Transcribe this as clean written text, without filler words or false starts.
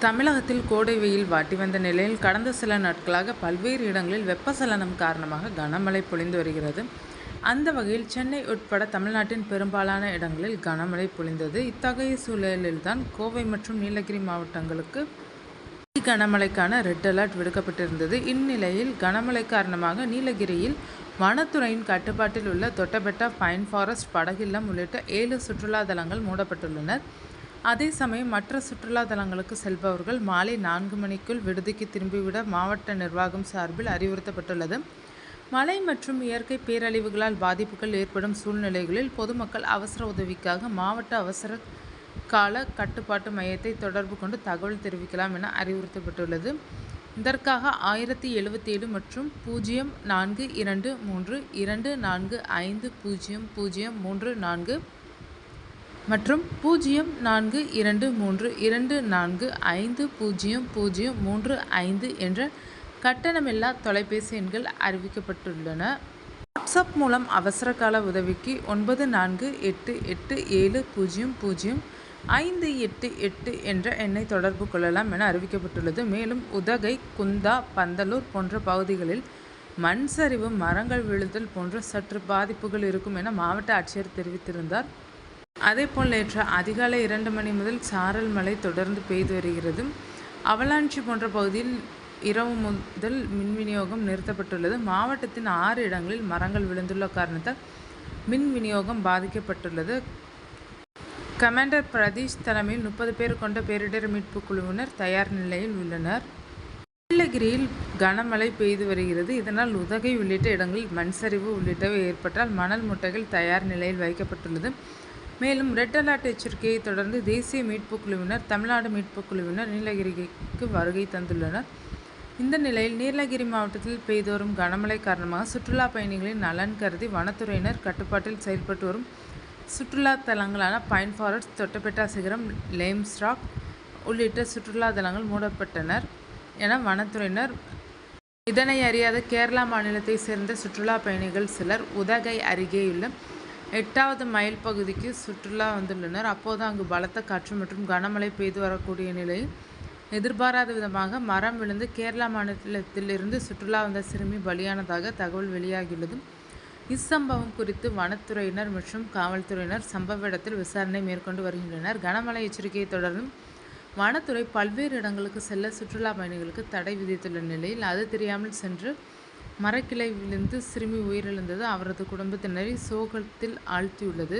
தமிழகத்தில் கோடை வெயில் வாட்டி வந்த நிலையில் கடந்த சில நாட்களாக பல்வேறு இடங்களில் வெப்பச்சலனம் காரணமாக கனமழை பொழிந்து வருகிறது. அந்த வகையில் சென்னை உட்பட தமிழ்நாட்டின் பெரும்பாலான இடங்களில் கனமழை பொழிந்தது. இத்தகைய சூழலில்தான் கோவை மற்றும் நீலகிரி மாவட்டங்களுக்கு கனமழைக்கான ரெட் அலர்ட் விடுக்கப்பட்டிருந்தது. இந்நிலையில் கனமழை காரணமாக நீலகிரியில் வனத்துறையின் கட்டுப்பாட்டில் உள்ள தொட்டபெட்டா பைன் ஃபாரஸ்ட், படகில்லம் உள்ளிட்ட 7 சுற்றுலா தலங்கள் மூடப்பட்டுள்ளனர். அதே சமயம் மற்ற சுற்றுலா தலங்களுக்கு செல்பவர்கள் மாலை 4 மணிக்குள் விடுதிக்கு திரும்பிவிட மாவட்ட நிர்வாகம் சார்பில் அறிவுறுத்தப்பட்டுள்ளது. மழை மற்றும் இயற்கை பேரழிவுகளால் பாதிப்புகள் ஏற்படும் சூழ்நிலைகளில் பொதுமக்கள் அவசர உதவிக்காக மாவட்ட அவசர கால கட்டுப்பாட்டு மையத்தை தொடர்பு கொண்டு தகவல் தெரிவிக்கலாம் என அறிவுறுத்தப்பட்டுள்ளது. இதற்காக 1077 மற்றும் 0423245034 மற்றும் 0423245035 என்ற கட்டணமில்லா தொலைபேசி எண்கள் அறிவிக்கப்பட்டுள்ளன. வாட்ஸ்அப் மூலம் அவசர கால உதவிக்கு 9488700588 என்ற எண்ணை தொடர்பு கொள்ளலாம் என அறிவிக்கப்பட்டுள்ளது. மேலும் உதகை, குந்தா, பந்தலூர் போன்ற பகுதிகளில் மண் சரிவு, மரங்கள் விழுதல் போன்ற சற்று பாதிப்புகள் இருக்கும் என மாவட்ட ஆட்சியர் தெரிவித்திருந்தார். அதேபோல் நேற்று அதிகாலை 2 மணி முதல் சாரல் மழை தொடர்ந்து பெய்து வருகிறது. அவலாஞ்சி போன்ற பகுதியில் இரவு முதல் மின் விநியோகம் நிறுத்தப்பட்டுள்ளது. மாவட்டத்தின் 6 இடங்களில் மரங்கள் விழுந்துள்ள காரணத்தால் மின் விநியோகம் பாதிக்கப்பட்டுள்ளது. கமாண்டர் பிரதீஷ் தலைமையில் 30 பேர் கொண்ட பேரிடர் மீட்பு குழுவினர் தயார் நிலையில் உள்ளனர். நீலகிரியில் கனமழை பெய்து வருகிறது. இதனால் உதகை உள்ளிட்ட இடங்களில் மண் சரிவு உள்ளிட்டவை ஏற்பட்டால் மணல் மூட்டைகள் தயார் நிலையில் வைக்கப்பட்டுள்ளது. மேலும் ரெட் அலர்ட் எச்சரிக்கையை தொடர்ந்து தேசிய மீட்பு குழுவினர், தமிழ்நாடு மீட்பு குழுவினர் நீலகிரிக்கு வருகை தந்துள்ளனர். இந்த நிலையில் நீலகிரி மாவட்டத்தில் பெய்து வரும் கனமழை காரணமாக சுற்றுலா பயணிகளின் நலன் கருதி வனத்துறையினர் கட்டுப்பாட்டில் செயல்பட்டு வரும் சுற்றுலா தலங்களான பைன் ஃபாரஸ்ட், தொட்டபெட்டா சிகரம், லேம்ஸ் ராக் உள்ளிட்ட சுற்றுலா தலங்கள் மூடப்பட்டனர் என வனத்துறையினர். இதனை அறியாத கேரளா மாநிலத்தை சேர்ந்த சுற்றுலா பயணிகள் சிலர் உதகை அருகேயுள்ள 8வது மைல் பகுதிக்கு சுற்றுலா வந்துள்ளனர். அப்போது அங்கு பலத்த காற்று மற்றும் கனமழை பெய்து வரக்கூடிய நிலையில் எதிர்பாராத விதமாக மரம் விழுந்து கேரளா மாநிலத்தில் இருந்து சுற்றுலா வந்த சிறுமி பலியானதாக தகவல் வெளியாகியுள்ளது. இச்சம்பவம் குறித்து வனத்துறையினர் மற்றும் காவல்துறையினர் சம்பவ இடத்தில் விசாரணை மேற்கொண்டு வருகின்றனர். கனமழை எச்சரிக்கையை தொடர்ந்து வனத்துறை பல்வேறு இடங்களுக்கு செல்ல சுற்றுலா பயணிகளுக்கு தடை விதித்துள்ள நிலையில் அது தெரியாமல் சென்று மரக்கிளை விழுந்து சிறுமி உயிரிழந்தது அவரது குடும்பத்தினரை சோகத்தில் ஆழ்த்தியுள்ளது.